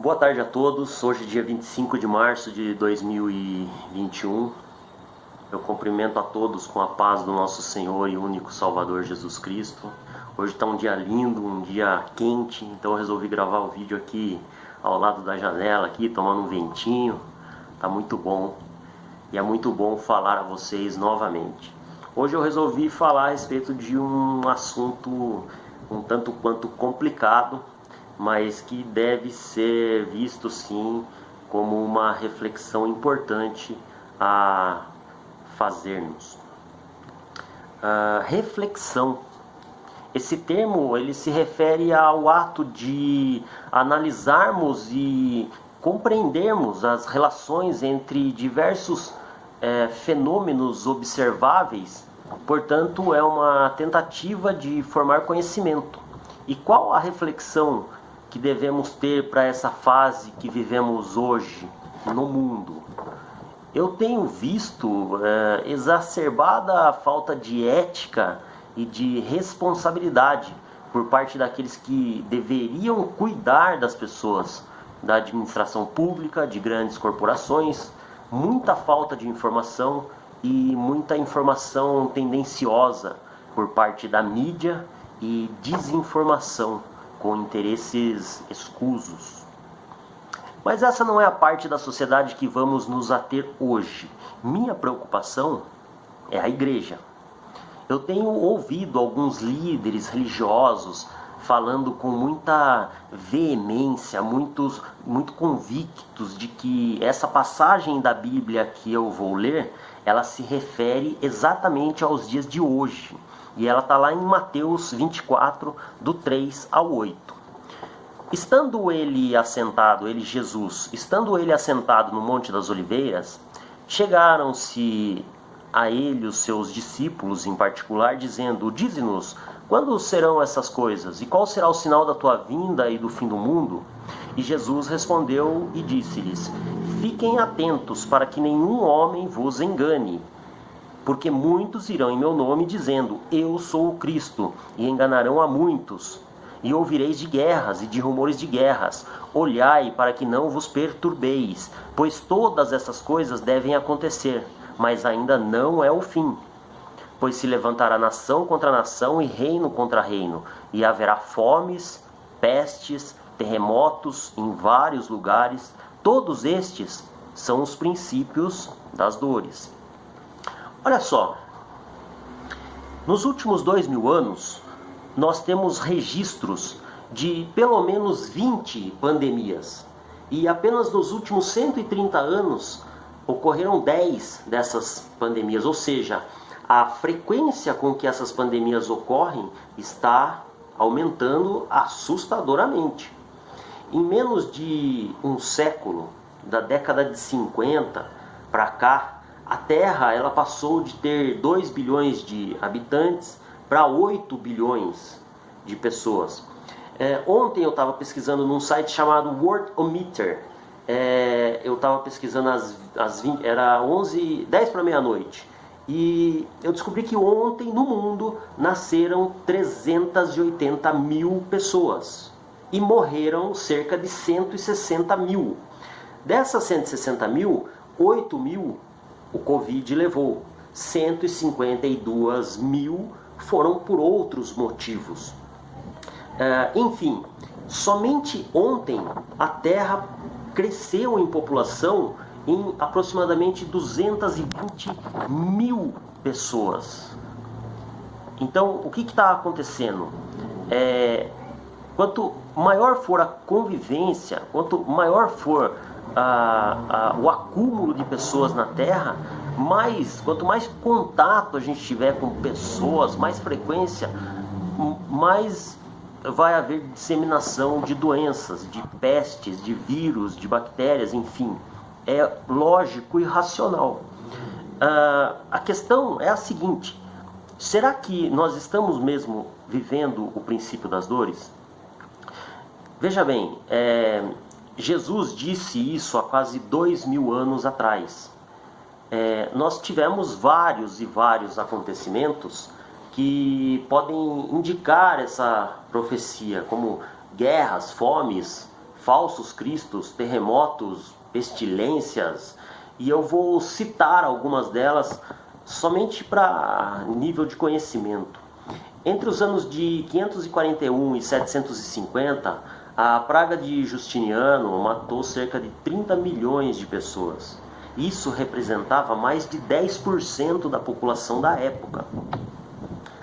Boa tarde a todos. Hoje, dia 25 de março de 2021. Eu cumprimento a todos com a paz do nosso Senhor e único Salvador Jesus Cristo. Hoje está um dia lindo, um dia quente, então eu resolvi gravar o vídeo aqui ao lado da janela, aqui tomando um ventinho. Tá muito bom e é muito bom falar a vocês novamente. Hoje eu resolvi falar a respeito de um assunto um tanto quanto complicado, mas que deve ser visto sim como uma reflexão importante a fazermos. Reflexão. Esse termo ele se refere ao ato de analisarmos e compreendermos as relações entre diversos fenômenos observáveis. Portanto, é uma tentativa de formar conhecimento. E qual a reflexão que devemos ter para essa fase que vivemos hoje no mundo? Eu tenho visto exacerbada a falta de ética e de responsabilidade por parte daqueles que deveriam cuidar das pessoas, da administração pública, de grandes corporações, muita falta de informação e muita informação tendenciosa por parte da mídia e desinformação com interesses escusos. Mas essa não é a parte da sociedade que vamos nos ater hoje. Minha preocupação é a igreja. Eu tenho ouvido alguns líderes religiosos falando com muita veemência, muito convictos de que essa passagem da Bíblia que eu vou ler, ela se refere exatamente aos dias de hoje. E ela está lá em Mateus 24, do 3 ao 8. Estando ele assentado, Jesus, estando ele assentado no Monte das Oliveiras, chegaram-se a ele os seus discípulos em particular, dizendo: Dize-nos, quando serão essas coisas? E qual será o sinal da tua vinda e do fim do mundo? E Jesus respondeu e disse-lhes: Fiquem atentos para que nenhum homem vos engane. Porque muitos irão em meu nome dizendo: Eu sou o Cristo, e enganarão a muitos. E ouvireis de guerras e de rumores de guerras. Olhai para que não vos perturbeis, pois todas essas coisas devem acontecer, mas ainda não é o fim. Pois se levantará nação contra nação e reino contra reino, e haverá fomes, pestes, terremotos em vários lugares. Todos estes são os princípios das dores. Olha só, nos últimos 2000 anos, nós temos registros de pelo menos 20 pandemias. E apenas nos últimos 130 anos, ocorreram 10 dessas pandemias. Ou seja, a frequência com que essas pandemias ocorrem está aumentando assustadoramente. Em menos de um século, da década de 50 para cá, a Terra ela passou de ter 2 bilhões de habitantes para 8 bilhões de pessoas. Ontem eu estava pesquisando num site chamado Worldometer. Eu estava pesquisando era 10 para meia-noite. E eu descobri que ontem no mundo nasceram 380 mil pessoas. E morreram cerca de 160 mil. Dessas 160 mil, 8 mil o Covid levou, 152 mil foram por outros motivos. Enfim, somente ontem a Terra cresceu em população em aproximadamente 220 mil pessoas. Então, o que está acontecendo? Quanto maior for a convivência, quanto maior for o acúmulo de pessoas na Terra, quanto mais contato a gente tiver com pessoas, mais frequência, mais vai haver disseminação de doenças, de pestes, de vírus, de bactérias, enfim. É lógico e racional. A questão é a seguinte: será que nós estamos mesmo vivendo o princípio das dores? Veja bem, Jesus disse isso há quase 2000 anos atrás. Nós tivemos vários e vários acontecimentos que podem indicar essa profecia, como guerras, fomes, falsos cristos, terremotos, pestilências, e eu vou citar algumas delas somente para nível de conhecimento. Entre os anos de 541 e 750, a praga de Justiniano matou cerca de 30 milhões de pessoas. Isso representava mais de 10% da população da época.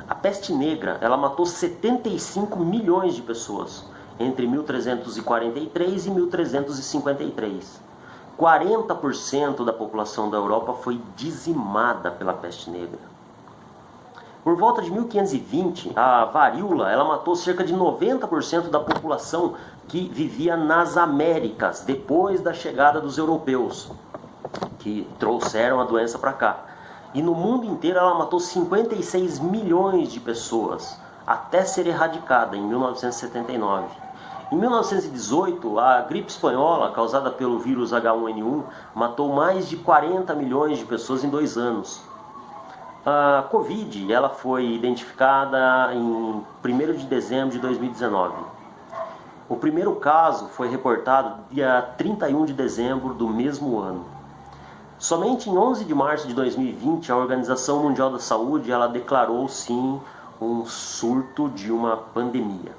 A peste negra, ela matou 75 milhões de pessoas entre 1343 e 1353. 40% da população da Europa foi dizimada pela peste negra. Por volta de 1520, a varíola ela matou cerca de 90% da população que vivia nas Américas, depois da chegada dos europeus, que trouxeram a doença para cá. E no mundo inteiro ela matou 56 milhões de pessoas, até ser erradicada em 1979. Em 1918, a gripe espanhola, causada pelo vírus H1N1, matou mais de 40 milhões de pessoas em 2 anos. A Covid ela foi identificada em 1º de dezembro de 2019. O primeiro caso foi reportado dia 31 de dezembro do mesmo ano. Somente em 11 de março de 2020, a Organização Mundial da Saúde ela declarou sim um surto de uma pandemia.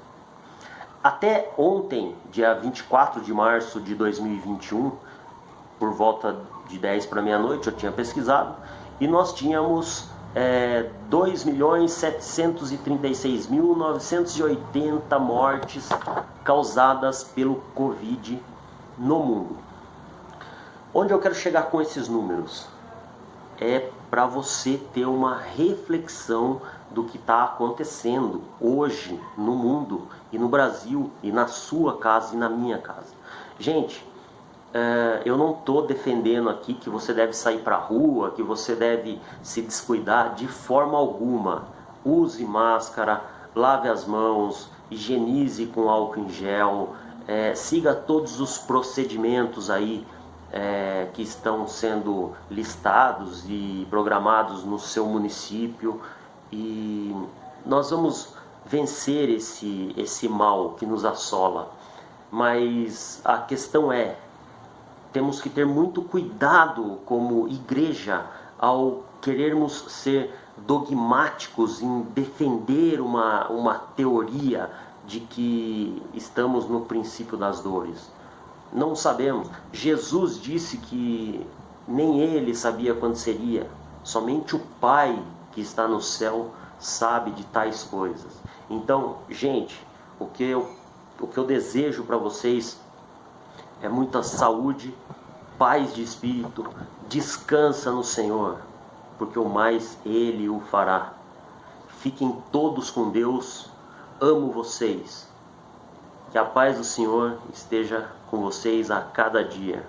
Até ontem, dia 24 de março de 2021, por volta de 10 para meia-noite, eu tinha pesquisado, e nós tínhamos 2.736.980 mortes causadas pelo Covid no mundo. Onde eu quero chegar com esses números? É para você ter uma reflexão do que está acontecendo hoje no mundo e no Brasil e na sua casa e na minha casa. Gente, eu não estou defendendo aqui que você deve sair para a rua, que você deve se descuidar de forma alguma. Use máscara, lave as mãos, higienize com álcool em gel, siga todos os procedimentos aí que estão sendo listados e programados no seu município, e nós vamos vencer esse mal que nos assola. Mas a questão temos que ter muito cuidado como igreja ao querermos ser dogmáticos em defender uma teoria de que estamos no princípio das dores. Não sabemos. Jesus disse que nem ele sabia quando seria. Somente o Pai que está no céu sabe de tais coisas. Então, gente, o que eu desejo para vocês é muita saúde, paz de espírito, descansa no Senhor, porque o mais Ele o fará. Fiquem todos com Deus, amo vocês. Que a paz do Senhor esteja com vocês a cada dia.